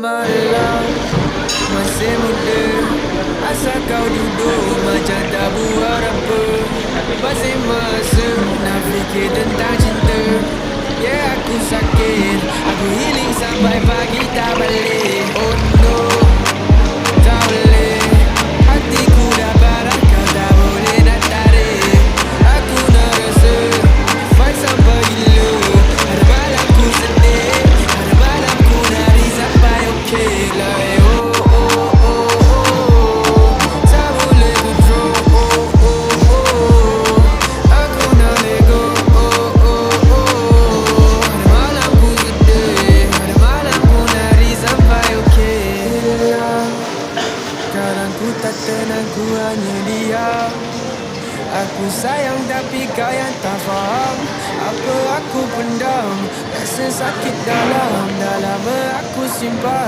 malam masih muda, asal kau duduk macam tak buat apa. Masih masa nak fikir tentang cinta. Yeah, aku sakit, aku healing sampai pagi tak balik. Oh no, tak boleh, hatiku dah parah, kau tak boleh nak tarik. Aku nak rasa fight sampai gila. Ada malam ku sedih, ada malam ku nari sampai okay. Like oh oh oh oh, tak boleh control. Oh oh oh, aku nak let go. Oh oh oh, ada malam ku sedih, ada malam ku nari sampai okay. Kadang ku tak tenang, ku hanya diam. Aku sayang tapi kau yang tak faham apa aku pendam. Rasa sakit dalam, dah lama aku simpan.